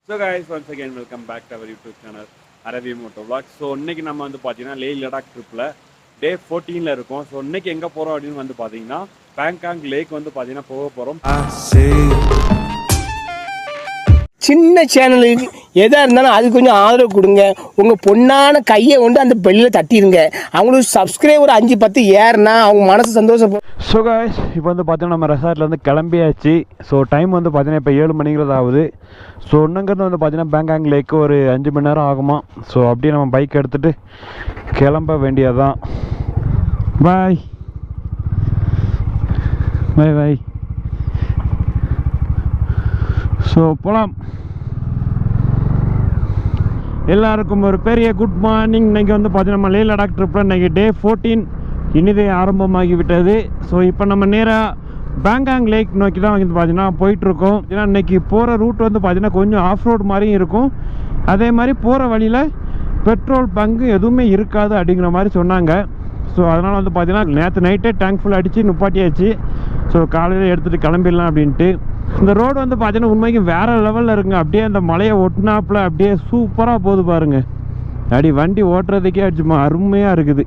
So guys, once again welcome back to our YouTube channel Aravi Moto Vlog. So இன்னைக்கு நம்ம வந்து பாத்தீங்கன்னா லே லடாக் ட்ரிப்ல டே 14ல இருக்கோம். ஸோ இன்னைக்கு எங்க போறோம் அப்படின்னு வந்து பாத்தீங்கன்னா பேங்காங் லேக் வந்து பாத்தீங்கன்னா போக போறோம். சின்ன சேனலுக்கு எதாக இருந்தாலும் அது கொஞ்சம் ஆதரவு கொடுங்க. உங்கள் பொண்ணான கையை கொண்டு அந்த பெல்லில் தட்டிடுங்க. அவங்களுக்கு சப்ஸ்கிரைபர் 5-10 ஏறுனா அவங்க மனசு சந்தோஷப்படும். ஸோ காய்ஸ், இப்போ வந்து பார்த்தீங்கன்னா நம்ம ரெசார்ட்லேருந்து கிளம்பியாச்சு. ஸோ டைம் வந்து பார்த்தீங்கன்னா இப்போ 7 மணிங்கிறது ஆகுது. ஸோ இன்னங்கிறது வந்து பார்த்தீங்கன்னா பேங்காங் லேக்கு ஒரு 5 மணி நேரம் ஆகுமா. ஸோ அப்படியே நம்ம பைக் எடுத்துகிட்டு கிளம்ப வேண்டியதுதான். பாய் பாய் பாய். ஸோ போகலாம். எல்லாருக்கும் ஒரு பெரிய குட் மார்னிங். இன்றைக்கி வந்து பார்த்தீங்கன்னா நம்ம லே லடாக் ட்ரிப்பில் இன்றைக்கி டே 14 இனிதே ஆரம்பமாகிவிட்டது. ஸோ இப்போ நம்ம நேராக பேங்காங் லேக் நோக்கி தான் வந்து பார்த்தீங்கன்னா போயிட்டுருக்கோம். ஏன்னா இன்றைக்கி போகிற ரூட் வந்து பார்த்தீங்கன்னா கொஞ்சம் ஆஃப் ரோட் மாதிரியும் இருக்கும். அதே மாதிரி போகிற வழியில் பெட்ரோல் பங்கு எதுவுமே இருக்காது அப்படிங்கிற மாதிரி சொன்னாங்க. ஸோ அதனால் வந்து பார்த்தீங்கன்னா நேற்று நைட்டே டேங்க் ஃபுல் அடித்து நிப்பாட்டியாச்சு. ஸோ காலையில் எடுத்துகிட்டு கிளம்பிடலாம் அப்படின்ட்டு. இந்த ரோடு வந்து பார்த்தீங்கன்னா உண்மைக்கு வேறு லெவலில் இருக்குங்க. அப்படியே அந்த மலையை ஒட்டினாப்பில் அப்படியே சூப்பராக போகுது பாருங்க. அப்படி வண்டி ஓட்டுறதுக்கே அடிச்சுமா அருமையாக இருக்குது.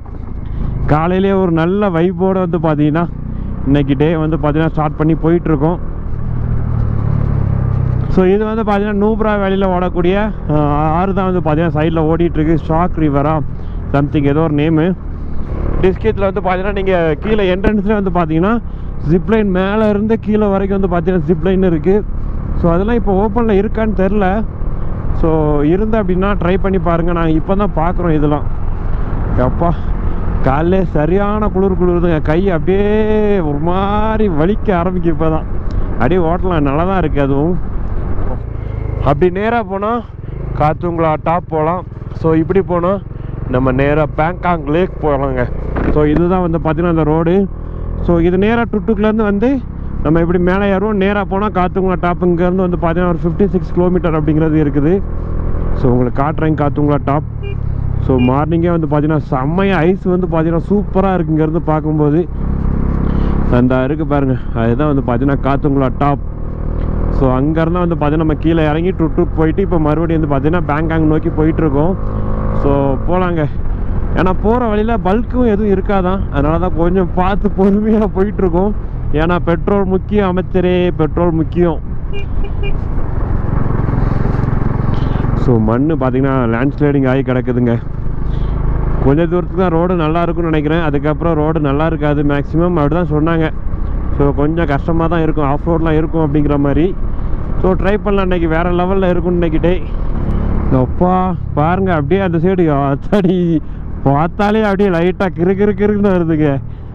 காலையிலே ஒரு நல்ல வைப்போடு வந்து பார்த்தீங்கன்னா இன்றைக்கி டே வந்து பார்த்தீங்கன்னா ஸ்டார்ட் பண்ணி போயிட்டுருக்கோம். ஸோ இது வந்து பார்த்தீங்கன்னா நூப்ரா வேலியில் ஓடக்கூடிய ஆறு தான் வந்து பார்த்தீங்கன்னா சைடில் ஓடிட்டுருக்கு. ஷாக் ரிவரா சம்திங் ஏதோ ஒரு நேமு. டிஸ்கத்தில் வந்து பார்த்தீங்கன்னா நீங்கள் கீழே என்ட்ரன்ஸ்லேயே வந்து பார்த்தீங்கன்னா ஜிப்லைன் மேலே இருந்து கீழே வரைக்கும் வந்து பார்த்தீங்கன்னா ஜிப்லைன் இருக்குது. ஸோ அதெல்லாம் இப்போ ஓப்பனில் இருக்கான்னு தெரில. ஸோ இருந்து அப்படின்னா ட்ரை பண்ணி பாருங்கள். நாங்கள் இப்போ தான் பார்க்குறோம் இதெல்லாம். அப்பா காலையிலே சரியான குளிருதுங்க. கை அப்படியே ஒரு மாதிரி வலிக்க ஆரம்பிக்கும். இப்போ தான் அப்படியே ஓட்டலாம், நல்லா தான் இருக்குது. அதுவும் அப்படி நேராக போனால் காத்துங்களா டாப் போகலாம். ஸோ இப்படி போனால் நம்ம நேராக பேங்காங் லேக் போகலாங்க. ஸோ இதுதான் வந்து பார்த்திங்கன்னா அந்த ரோடு. ஸோ இது நேராக டுட்டுக்குலேருந்து வந்து நம்ம இப்படி மேலே ஏறுவோம். நேராக போனால் காத்துங்களா டாப். இங்கேருந்து வந்து பார்த்தீங்கன்னா ஒரு 56 கிலோமீட்டர் அப்படிங்கிறது இருக்குது. ஸோ உங்களுக்கு காட்டுறேங்க காத்துங்களா டாப். ஸோ மார்னிங்கே வந்து பார்த்தீங்கன்னா செம்மையாக ஐஸ் வந்து பார்த்தீங்கன்னா சூப்பராக இருக்குது. இங்கேருந்து பார்க்கும்போது அந்த இருக்குது பாருங்கள், அதுதான் வந்து பார்த்தீங்கன்னா காத்துங்களா டாப். ஸோ அங்கேருந்தான் வந்து பார்த்தீங்கன்னா நம்ம கீழே இறங்கி டுட்டுக்கு போயிட்டு இப்போ மறுபடியும் வந்து பார்த்தீங்கன்னா பேங்காங் நோக்கி போயிட்டுருக்கோம். ஸோ போகலாங்க. ஏன்னா போகிற வழியில் பல்க்கும் எதுவும் இருக்காதான். அதனால தான் கொஞ்சம் பார்த்து பொறுமையாக போயிட்டுருக்கோம். ஏன்னா பெட்ரோல் முக்கியம் அமைச்சரே, பெட்ரோல் முக்கியம். ஸோ மண் பார்த்திங்கன்னா லேண்ட்ஸ்லைடிங் ஆகி கிடக்குதுங்க. கொஞ்சம் தூரத்துக்கு தான் ரோடு நல்லா இருக்கும்னு நினைக்கிறேன். அதுக்கப்புறம் ரோடு நல்லா இருக்காது மேக்ஸிமம், அப்படி தான் சொன்னாங்க. ஸோ கொஞ்சம் கஷ்டமாக தான் இருக்கும், ஆஃப் ரோட்லாம் இருக்கும் அப்படிங்கிற மாதிரி. ஸோ ட்ரை பண்ணலாம். இன்றைக்கி வேறு லெவலில் இருக்கும்னு நினைக்கிட்டே. அப்பா பாருங்கள் அப்படியே அந்த சைடு அத்தாடி பார்த்தாலே அப்படியே லைட்டாக கிறுன்னு வருதுங்க.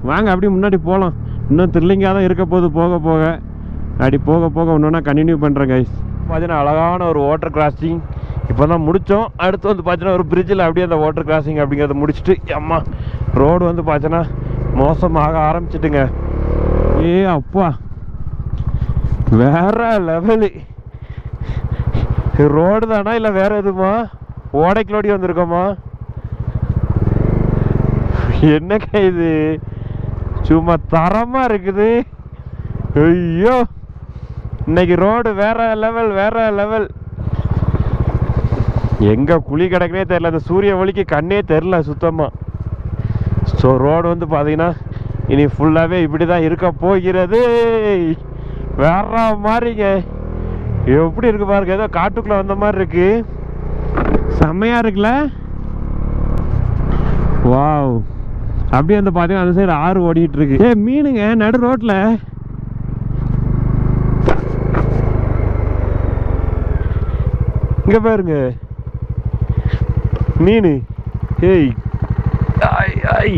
வாங்க அப்படியே முன்னாடி போகலாம். இன்னும் த்ரில்லிங்காக தான் இருக்க போகுது போக போக. அப்படி போக போக ஒன்றுனா கண்டினியூ பண்ணுறேன் கைஸ். பார்த்தீங்கன்னா அழகான ஒரு வாட்டர் கிராசிங் இப்போ தான் முடித்தோம். அடுத்து வந்து பார்த்தீங்கன்னா ஒரு பிரிட்ஜில் அப்படியே அந்த வாட்டர் கிராசிங் அப்படிங்கிறத முடிச்சுட்டு அம்மா ரோடு வந்து பார்த்தீங்கன்னா மோசமாக ஆரம்பிச்சிட்டுங்க. ஏ அப்பா வேற லெவலு ரோடு தானா இல்லை வேற எதுமா ஓடைக்கிலோடி வந்திருக்கோமா? என்னக்கா இது சும்மா தரமாக இருக்குது. ஐயோ இன்னைக்கு ரோடு வேற லெவல். எங்கே குழி கிடக்குனே தெரில. அந்த சூரிய ஒளிக்கு கண்ணே தெரில சுத்தமாக. ஸோ ரோடு வந்து பார்த்தீங்கன்னா இனி ஃபுல்லாகவே இப்படி தான் இருக்க போகிறது. வேற மாதிரிங்க. எப்படி இருக்கு பாருங்க, ஏதோ காட்டுக்குள்ளே வந்த மாதிரி இருக்கு. செம்மையாக இருக்குல்ல. வாவ். அப்படியே வந்து பார்த்தீங்கன்னா அந்த சைடு ஆறு ஓடிட்டு இருக்கு. மீனுங்க நடு ரோட்டில். இங்கே பாருங்க மீன். ஏய் ஐ ஐ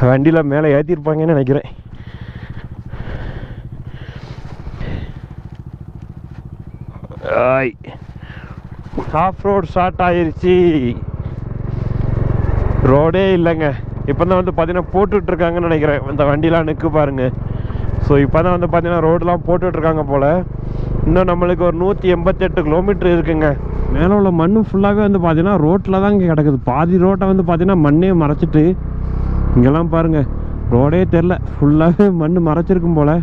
வண்டியில் மேலே ஏற்றிருப்பாங்கன்னு நினைக்கிறேன். ஆஃப் ரோட் ஸ்டார்ட் ஆயிருச்சு. ரோடே இல்லைங்க. இப்போ தான் வந்து பார்த்தீங்கன்னா போட்டுட்ருக்காங்கன்னு நினைக்கிறேன். இந்த வண்டிலாம் நிற்கு பாருங்க. ஸோ இப்போ தான் வந்து பார்த்தீங்கன்னா ரோடெலாம் போட்டுட்ருக்காங்க போல். இன்னும் நம்மளுக்கு ஒரு 188 கிலோமீட்டர் இருக்குங்க. மேலே உள்ள மண் ஃபுல்லாகவே வந்து பார்த்தீங்கன்னா ரோட்டில் தான் இங்கே கிடக்குது. பாதி ரோட்டை வந்து பார்த்தீங்கன்னா மண்ணே மறைச்சிட்டு இங்கெல்லாம் பாருங்கள் ரோடே தெரில, ஃபுல்லாகவே மண் மறைச்சிருக்கும் போல்.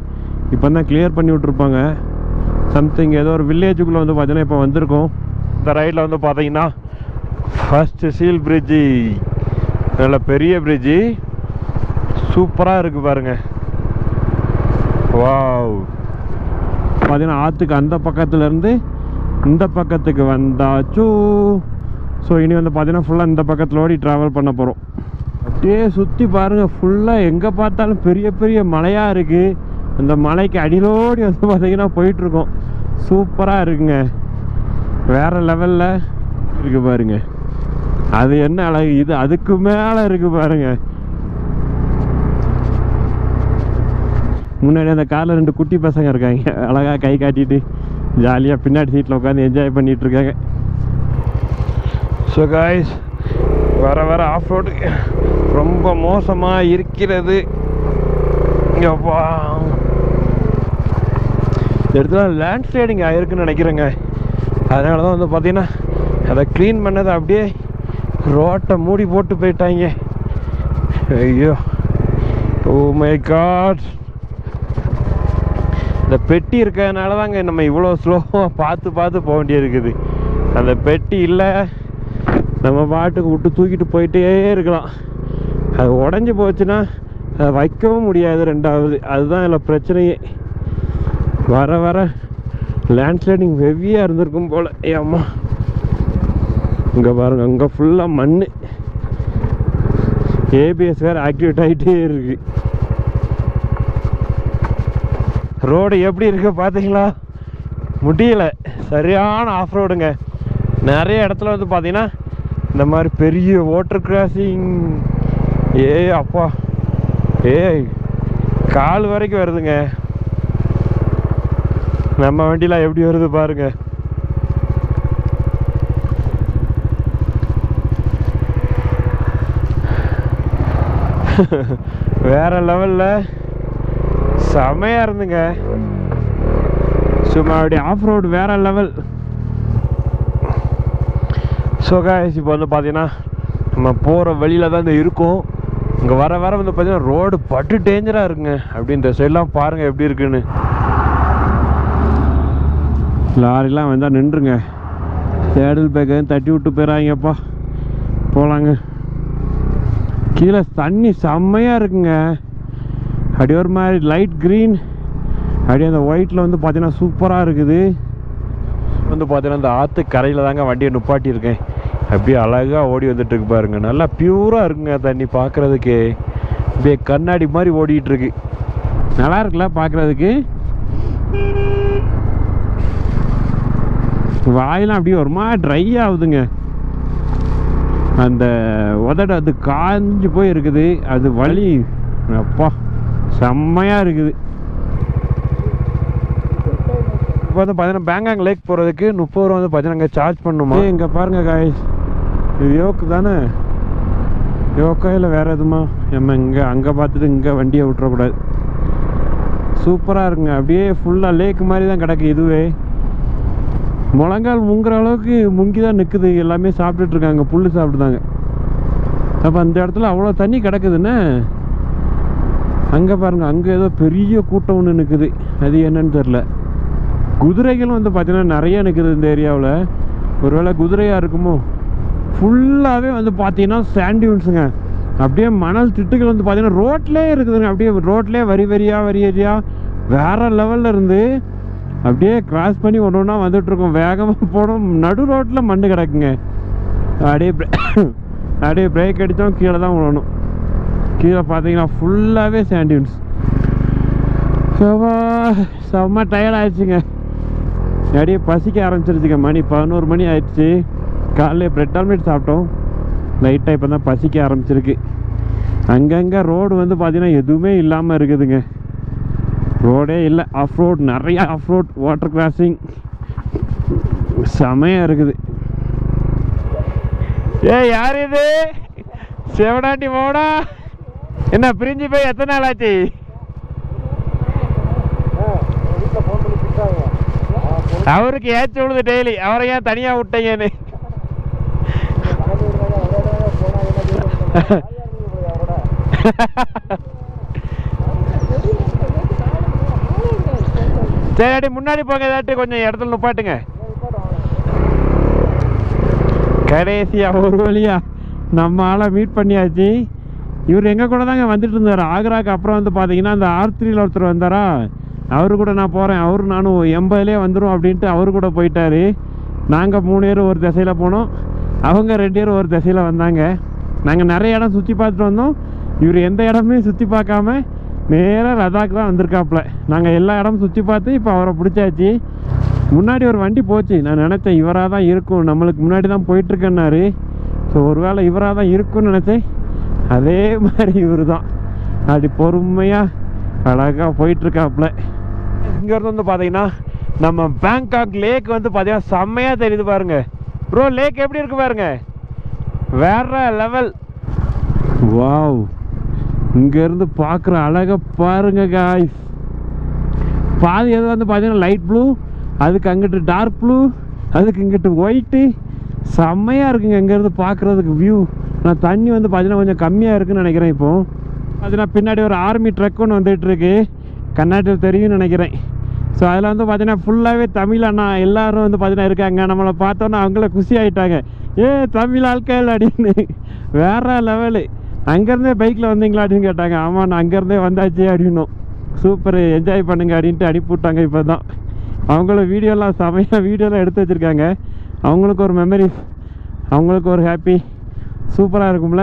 இப்போ தான் கிளியர் பண்ணி விட்ருப்பாங்க. சம்திங் ஏதோ ஒரு வில்லேஜுக்குள்ளே வந்து பார்த்தீங்கன்னா இப்போ வந்திருக்கோம். இந்த ரைடில் வந்து பார்த்தீங்கன்னா ஃபர்ஸ்ட் சீல் பிரிட்ஜு, நல்ல பெரிய பிரிட்ஜு, சூப்பராக இருக்குது பாருங்கள். வாவ், பார்த்தீங்கன்னா ஆற்றுக்கு அந்த பக்கத்துலேருந்து இந்த பக்கத்துக்கு வந்தாச்சு. ஸோ இனி வந்து பார்த்தீங்கன்னா ஃபுல்லாக இந்த பக்கத்தில் ஓடி ட்ராவல் பண்ண போகிறோம். அப்படியே சுற்றி பாருங்கள், ஃபுல்லாக எங்கே பார்த்தாலும் பெரிய பெரிய மலையாக இருக்குது. அந்த மலைக்கு அடியிலோடி வந்து பார்த்தீங்கன்னா போயிட்டுருக்கோம். சூப்பராக இருக்குங்க, வேறு லெவலில் இருக்குது பாருங்க. அது என்ன அழகு, இது அதுக்கு மேலே இருக்குது பாருங்க. முன்னாடி அந்த காரில் 2 குட்டி பசங்க இருக்காங்க, அழகாக கை காட்டிட்டு ஜாலியாக பின்னாடி சீட்டில் உட்காந்து என்ஜாய் பண்ணிகிட்டு இருக்காங்க. ஸோ காய்ஸ், வர வர ஆஃப் ரோடு ரொம்ப மோசமாக இருக்கிறது. இங்கேப்பா இந்த இடத்துல லேண்ட்ஸ்லைடிங் ஆகிருக்குன்னு நினைக்கிறேங்க. அதனால தான் வந்து பார்த்தீங்கன்னா அதை க்ளீன் பண்ணதை அப்படியே ரோட்டை மூடி போட்டு போயிட்டாங்க. ஐயோ, ஓ மை காட். இந்த பெட்டி இருக்கிறதுனால தாங்க நம்ம இவ்வளோ ஸ்லோவாக பார்த்து பார்த்து போக வேண்டியிருக்குது. அந்த பெட்டி இல்லை, நம்ம பாட்டுக்கு விட்டு தூக்கிட்டு போயிட்டே இருக்கலாம். அது உடஞ்சி போச்சுன்னா அதை வைக்கவும் முடியாது. ரெண்டாவது அதுதான் இதில் பிரச்சனையே. வர வர லேண்ட்ஸ்லைடிங் ஹெவியாக இருந்திருக்கும் போல். ஏம்மா, இங்கே பாருங்கள், அங்கே ஃபுல்லாக மண். ஏபிஎஸ் வேறு ஆக்டிவேட் ஆகிட்டே இருக்கு. ரோடு எப்படி இருக்கு பார்த்தீங்களா? முடியல, சரியான ஆஃப் ரோடுங்க. நிறைய இடத்துல வந்து பார்த்தீங்கன்னா இந்த மாதிரி பெரிய வாட்டர் கிராசிங். அப்பா, கால் வரைக்கும் வருதுங்க. நம்ம வண்டிலாம் எப்படி வருது பாருங்க. வேற லெவலில் செமையாக இருந்துங்க. சும்மா அப்படி ஆஃப் ரோடு வேற லெவல். ஸோ காய்ஸ், இப்போ வந்து பார்த்தீங்கன்னா நம்ம போகிற வழியில் தான் இந்த இருக்கும். இங்கே வர வர வந்து பார்த்தீங்கன்னா ரோடு பட்டு டேஞ்சராக இருக்குங்க. அப்படி இந்த சைட்லாம் பாருங்கள் எப்படி இருக்குன்னு. லாரிலாம் வந்தால் நின்றுங்க, சேடல் பேக்கை தட்டி விட்டு போயிடாங்கப்பா. போகலாங்க. கீழே தண்ணி செம்மையாக இருக்குங்க. அப்படியே ஒரு மாதிரி லைட் க்ரீன், அப்படியே அந்த ஒயிட்டில் வந்து பார்த்தீங்கன்னா சூப்பராக இருக்குது. வந்து பார்த்தீங்கன்னா இந்த ஆற்று கரையில் தாங்க வண்டியை நிப்பாட்டியிருக்கேன். அப்படியே அழகாக ஓடி வந்துட்டுருக்கு பாருங்க. நல்லா பியூராக இருக்குங்க தண்ணி, பார்க்குறதுக்கு அப்படியே கண்ணாடி மாதிரி ஓடிட்டுருக்கு. நல்லா இருக்குல்ல பார்க்குறதுக்கு. வாயெல்லாம் அப்படியே ஒரு மாதிரி ட்ரை ஆகுதுங்க. அந்த உதடு அது காஞ்சி போய் இருக்குது. அது வலி அப்பா செம்மையாக இருக்குது. இப்போ வந்து பார்த்தீங்கன்னா பேங்காங் லேக் போகிறதுக்கு 30 ரூபா வந்து பார்த்தீங்கன்னா அங்கே சார்ஜ் பண்ணணுமா? இங்கே பாருங்கள் காய்ஸ், இது யோக்கு தானே? யோக்கா இல்லை வேறு எதுமா? நம்ம இங்கே அங்கே பார்த்துட்டு இங்கே வண்டியை விட்டுறக்கூடாது. சூப்பராக இருக்குங்க. அப்படியே ஃபுல்லாக லேக் மாதிரி தான் கிடக்கு. இதுவே முழங்கால் முங்குற அளவுக்கு முங்கி தான் நிற்குது. எல்லாமே சாப்பிட்டுட்ருக்காங்க, புல் சாப்பிட்டுதாங்க. அப்போ அந்த இடத்துல அவ்வளோ தண்ணி கிடக்குதுன்னு. அங்கே பாருங்கள், அங்கே ஏதோ பெரிய கூட்டம் ஒன்று நிற்குது. அது என்னன்னு தெரில. குதிரைகளும் வந்து பார்த்தீங்கன்னா நிறைய நிற்குது இந்த ஏரியாவில். ஒருவேளை குதிரையாக இருக்குமோ? ஃபுல்லாகவே வந்து பார்த்தீங்கன்னா சாண்டியூன்ஸுங்க. அப்படியே மணல் திட்டுகள் வந்து பார்த்தீங்கன்னா ரோட்லேயே இருக்குதுங்க. அப்படியே ரோட்லேயே வரி வரியாக வேறு லெவலில் இருந்து அப்படியே கிராஸ் பண்ணி ஒன்று ஒன்றா வந்துட்டுருக்கோம். வேகமாக போனோம், நடு ரோட்டில் மண் கிடக்குங்க. அப்படியே பிரேக் அடித்தோம், கீழே தான் விழணும். கீழே பார்த்தீங்கன்னா ஃபுல்லாகவே சாண்டியூன்ஸ். செம்ம டயர்ட் ஆயிடுச்சுங்க. அப்படியே பசிக்க ஆரம்பிச்சிருச்சுங்க. மணி 11 மணி ஆயிடுச்சு. காலையில் பிரெட் ஆம்லெட் சாப்பிட்டோம். லைட்டாக இப்போ தான் பசிக்க ஆரம்பிச்சிருக்கு. அங்கங்கே ரோடு வந்து பார்த்தீங்கன்னா எதுவுமே இல்லாமல் இருக்குதுங்க. ரோடே இல்லை. ஆஃப் ரோட், நிறையா ஆஃப் ரோட், வாட்டர் கிராசிங் செமையாக இருக்குது. யார் இது? செவடாண்டி மோடா, என்ன பிரிஞ்சு போய் எத்தனை நாள் ஆச்சு? அவருக்கு ஏச்சு விழுது டெய்லி. அவரை ஏன் தனியாக விட்டீங்கன்னு. சரி முன்னாடி போங்க, ஏதாட்டு கொஞ்சம் இடத்துல நிப்பாட்டுங்க. கடைசியா ஒரு வழியா நம்ம ஆளை மீட் பண்ணியாச்சு. இவர் எங்கள் கூட தாங்க வந்துட்டு இருந்தார் ஆக்ராக்கு. அப்புறம் வந்து பார்த்தீங்கன்னா அந்த R3 ஒருத்தர் வந்தாரா, அவரு கூட நான் போகிறேன், அவரு நானும் 80லே வந்துடும் அப்படின்ட்டு அவரு கூட போயிட்டாரு. நாங்கள் 3 பேர் ஒரு திசையில் போனோம், அவங்க 2 பேர் ஒரு திசையில் வந்தாங்க. நாங்கள் நிறைய இடம் சுற்றி பார்த்துட்டு வந்தோம். இவர் எந்த இடமே சுற்றி பார்க்காம நேராக லடாக் தான் வந்திருக்காப்புல. நாங்கள் எல்லா இடமும் சுற்றி பார்த்து இப்போ அவரை பிடிச்சாச்சு. முன்னாடி ஒரு வண்டி போச்சு, நான் நினச்சேன் இவராக தான் இருக்கும், நம்மளுக்கு முன்னாடி தான் போயிட்டுருக்கேன்னாரு. ஸோ ஒரு வேளை இவராக தான் இருக்கும்னு நினச்சேன். அதே மாதிரி இவர் தான் அப்படி பொறுமையாக அழகாக போயிட்டுருக்காப்புல. இங்கேருந்து வந்து பார்த்தீங்கன்னா நம்ம பேங்காக் லேக் வந்து பார்த்தீங்கன்னா செம்மையாக தெரியுது பாருங்க. ப்ரோ லேக் எப்படி இருக்கு பாருங்க, வேற லெவல். வாவ், இங்கேருந்து பார்க்குற அழகை பாருங்க காய்ஸ். பாதி எது வந்து பார்த்தீங்கன்னா லைட் ப்ளூ, அதுக்கு அங்கிட்டு டார்க் ப்ளூ, அதுக்கு இங்கிட்டு ஒயிட்டு. செம்மையாக இருக்குங்க இங்கேருந்து பார்க்குறதுக்கு வியூ. நான் தண்ணி வந்து பார்த்தீங்கன்னா கொஞ்சம் கம்மியாக இருக்குன்னு நினைக்கிறேன். இப்போது பார்த்தீங்கன்னா பின்னாடி ஒரு ஆர்மி ட்ரக் ஒன்று வந்துகிட்ருக்கு, கர்நாடகத்தில் தெரியும்னு நினைக்கிறேன். ஸோ அதில் வந்து பார்த்தீங்கன்னா ஃபுல்லாகவே தமிழ் அண்ணா எல்லோரும் வந்து பார்த்தீங்கன்னா இருக்காங்க. நம்மளை பார்த்தோன்னா அவங்கள குஷி ஆகிட்டாங்க, ஏ தமிழ் ஆட்கள் அப்படின்னு. வேறு லெவலு. அங்கேருந்தே பைக்கில் வந்தீங்களா அப்படின்னு கேட்டாங்க. ஆமாம் நான் அங்கேருந்தே வந்தாச்சு அப்படின்னும். சூப்பர் என்ஜாய் பண்ணுங்க அப்படின்ட்டு அனுப்பிவிட்டாங்க. இப்போ தான் அவங்களும் வீடியோலாம் செமையாக வீடியோலாம் எடுத்து வச்சுருக்காங்க. அவங்களுக்கு ஒரு மெமரிஸ், அவங்களுக்கு ஒரு ஹாப்பி. சூப்பராக இருக்கும்ல,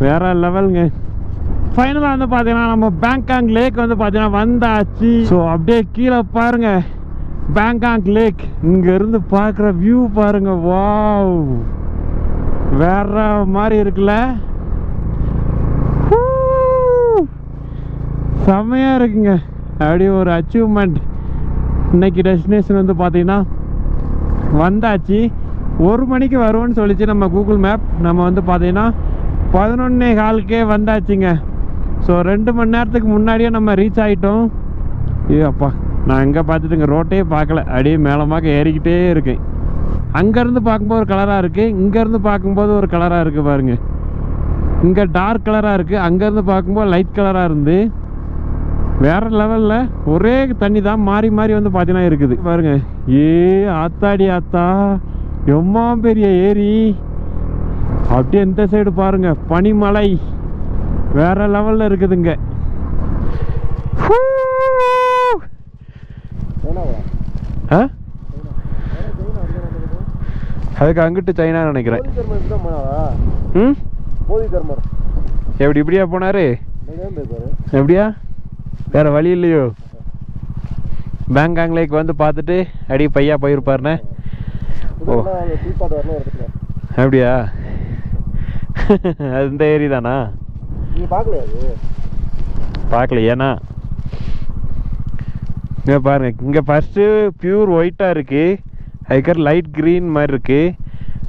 வேறு லெவலுங்க. ஃபைனலாக வந்து பார்த்தீங்கன்னா நம்ம பேங்காக் லேக் வந்து பார்த்தீங்கன்னா வந்தாச்சு. ஸோ அப்படியே கீழே பாருங்கள் பேங்காக் லேக். இங்கேருந்து பார்க்குற வியூ பாருங்கள், வாவ் வேற மாதிரி இருக்குல்ல, செம்மையாக இருக்குங்க. அப்படியே ஒரு அச்சீவ்மெண்ட். இன்னைக்கு டெஸ்டினேஷன் வந்து பார்த்தீங்கன்னா வந்தாச்சு. 1 மணிக்கு வருவோன்னு சொல்லிச்சு நம்ம கூகுள் மேப். நம்ம வந்து பார்த்தீங்கன்னா 11:15 வந்தாச்சுங்க. ஸோ 2 மணி நேரத்துக்கு முன்னாடியே நம்ம ரீச் ஆகிட்டோம். ஏ அப்பா, நான் எங்கே பார்த்துட்டுங்க ரோட்டே பார்க்கல, அப்படியே மேலமாக ஏறிக்கிட்டே இருக்கேன். அங்கேருந்து பார்க்கும்போது ஒரு கலராக இருக்குது, இங்கேருந்து பார்க்கும்போது ஒரு கலராக இருக்குது பாருங்க. இங்கே டார்க் கலராக இருக்குது, அங்கேருந்து பார்க்கும்போது லைட் கலராக இருந்து வேறு லெவலில் ஒரே தண்ணி தான் மாறி மாறி வந்து பார்த்தீங்கன்னா இருக்குது பாருங்க. ஏ ஆத்தாடி ஆத்தா, எம்மா பெரிய ஏரி. அப்படியே இந்த சைடு பாருங்க பனிமலை, வேற லெவலில் இருக்குதுங்க. அதுக்கு அங்கிட்டு சைனா நினைக்கிறேன். எப்படி இப்படியா போனாரு, எப்படியா வேற வழி இல்லையோ. பேங்காக் லேக் வந்து பார்த்துட்டு அடி பையா போயிருப்பாருண்ணே. ஓ அப்படியா, அது இந்த ஏரி தானா? பார்க்கல ஏன்னா இங்கே பாருங்க, இங்கே ஃபஸ்ட்டு பியூர் ஒயிட்டாக இருக்குது, அதுக்கப்புறம் லைட் க்ரீன் மாதிரி இருக்குது,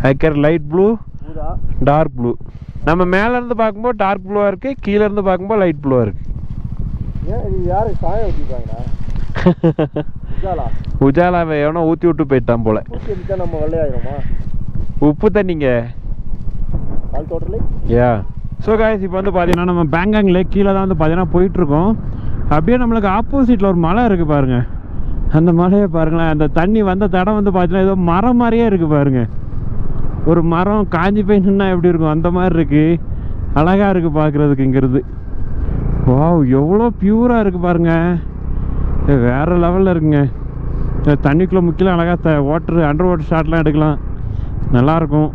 அதுக்கப்புறம் லைட் ப்ளூ, டார்க் ப்ளூ. நம்ம மேலேருந்து பார்க்கும்போது டார்க் ப்ளூவாக இருக்குது, கீழேருந்து பார்க்கும்போது லைட் ப்ளூவாக இருக்குது. உஜாலாவை எவனோ ஊற்றி விட்டு போயிட்டான் போல. உப்பு தண்ணிங்க. யா. ஸோ காய்ஸ் இப்போ வந்து பார்த்தீங்கன்னா நம்ம பேங்காக் லேக் கீழே தான் வந்து பார்த்தீங்கன்னா போயிட்டுருக்கோம். அப்படியே நம்மளுக்கு ஆப்போசிட்டில் ஒரு மலை இருக்குது பாருங்கள். அந்த மலையை பாருங்களேன், அந்த தண்ணி வந்த தடம் வந்து பார்த்தீங்கன்னா ஏதோ மரம் மாதிரியே இருக்குது பாருங்கள். ஒரு மரம் காஞ்சி போய் நின்னா எப்படி இருக்கும் அந்த மாதிரி இருக்குது. அழகாக இருக்குது பார்க்குறதுக்கு இங்கிறது. வாவ், எவ்வளோ பியூராக இருக்குது பாருங்கள், வேறு லெவலில் இருக்குங்க. தண்ணிக்குள்ளே முக்கியம் அழகாக அண்டர் வாட்டர் ஷாட்லாம் எடுக்கலாம், நல்லாயிருக்கும்.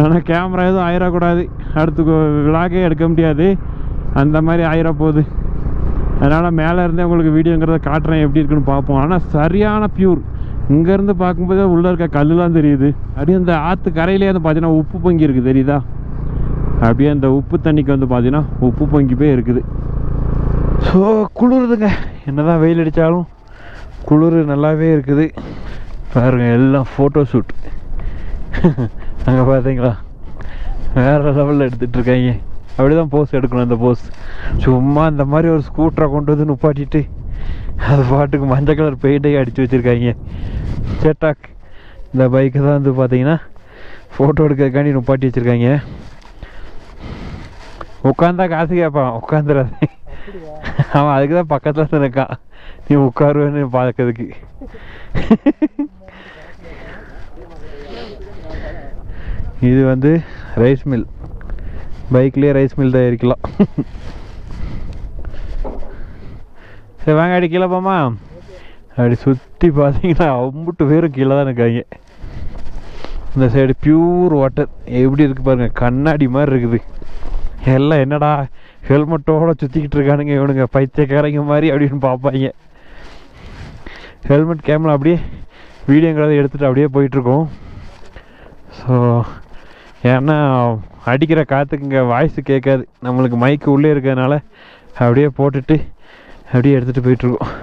ஆனால் கேமரா எதுவும் ஆயிடக்கூடாது, அடுத்து விளாகே எடுக்க முடியாது, அந்த மாதிரி ஆயிட போகுது. அதனால் மேலே இருந்தே உங்களுக்கு வீடியோங்கிறத காட்டுறேன் எப்படி இருக்குன்னு பார்ப்போம். ஆனால் சரியான பியூர். இங்கேருந்து பார்க்கும்போதே உள்ளே இருக்க கல்லுலாம் தெரியுது. அப்படியே அந்த ஆற்று கரையிலே வந்து பார்த்தீங்கன்னா உப்பு பொங்கி இருக்குது, தெரியுதா? அப்படியே அந்த உப்பு தண்ணிக்கு வந்து பார்த்தீங்கன்னா உப்பு பொங்கி போய் இருக்குது. ஸோ குளிருதுங்க, என்ன தான் வெயில் அடித்தாலும் குளிர் நல்லாவே இருக்குது. பாருங்க எல்லாம் ஃபோட்டோ ஷூட். அங்கே பார்த்தீங்களா, வேறு லெவலில் எடுத்துகிட்ருக்காங்க. அப்படி தான் போஸ் எடுக்கணும். அந்த போஸ் சும்மா இந்த மாதிரி ஒரு ஸ்கூட்டரை கொண்டு வந்து நுப்பாட்டிட்டு அது பாட்டுக்கு மஞ்சள் கலர் பெயிண்டே அடித்து வச்சுருக்காங்க. சேட்டாக் இந்த பைக்கை தான் வந்து பார்த்தீங்கன்னா ஃபோட்டோ எடுக்கிறதுக்காண்டி நுப்பாட்டி வச்சுருக்காங்க. உட்காந்தா காசு கேட்பான், உட்காந்துடாது. அவன் அதுக்கு தான் பக்கத்தில் தான் இருக்கான், நீ உட்காருவேன்னு பார்க்கறதுக்கு. இது வந்து ரைஸ் மில், பைக்லேயே ரைஸ் மில் தான் இருக்கலாம். சரி வாங்க அடி கீழே போமா. அப்படி சுற்றி பார்த்தீங்கன்னா அம்புட்டு பேரும் கீழே தான் இருக்காங்க. இந்த சைடு பியூர் வாட்டர் எப்படி இருக்குது பாருங்கள், கண்ணாடி மாதிரி இருக்குது. எல்லாம் என்னடா ஹெல்மெட்டோடு சுற்றிக்கிட்டு இருக்கானுங்க இவனுங்க பைத்தியக்காரங்க மாதிரி அப்படின்னு பார்ப்பாங்க. ஹெல்மெட் கேமரா அப்படியே வீடியோங்கிறத எடுத்துகிட்டு அப்படியே போயிட்டுருக்கோம். ஸோ ஏன்னா அடிக்கிற காற்றுக்கு இங்கே வாய்ஸு கேட்காது, நம்மளுக்கு மைக்கு உள்ளே இருக்கிறதுனால அப்படியே போட்டுட்டு அப்படியே எடுத்துகிட்டு போயிட்டுருக்கோம்.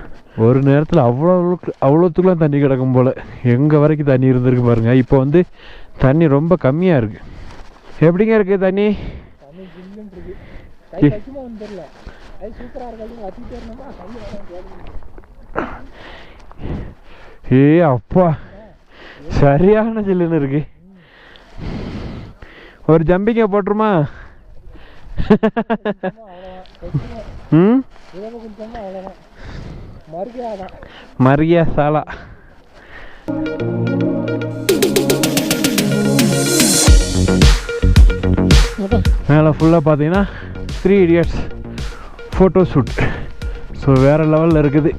ஒரு நேரத்தில் அவ்வளோத்துக்குலாம் தண்ணி கிடக்கும் போல், எங்கே வரைக்கும் தண்ணி இருந்திருக்கு பாருங்கள். இப்போ வந்து தண்ணி ரொம்ப கம்மியாக இருக்குது. எப்படிங்க இருக்குது தண்ணி? ஏ அப்பா சரியான ஜில்லுன்னு இருக்கு. ஒரு ஜம்பிங்க போட்டுருமா? ம் மரியா சாலா. மேலே ஃபுல்லாக பார்த்தீங்கன்னா 3 Idiots ஃபோட்டோ ஷூட். ஸோ வேறு லெவலில் இருக்குது.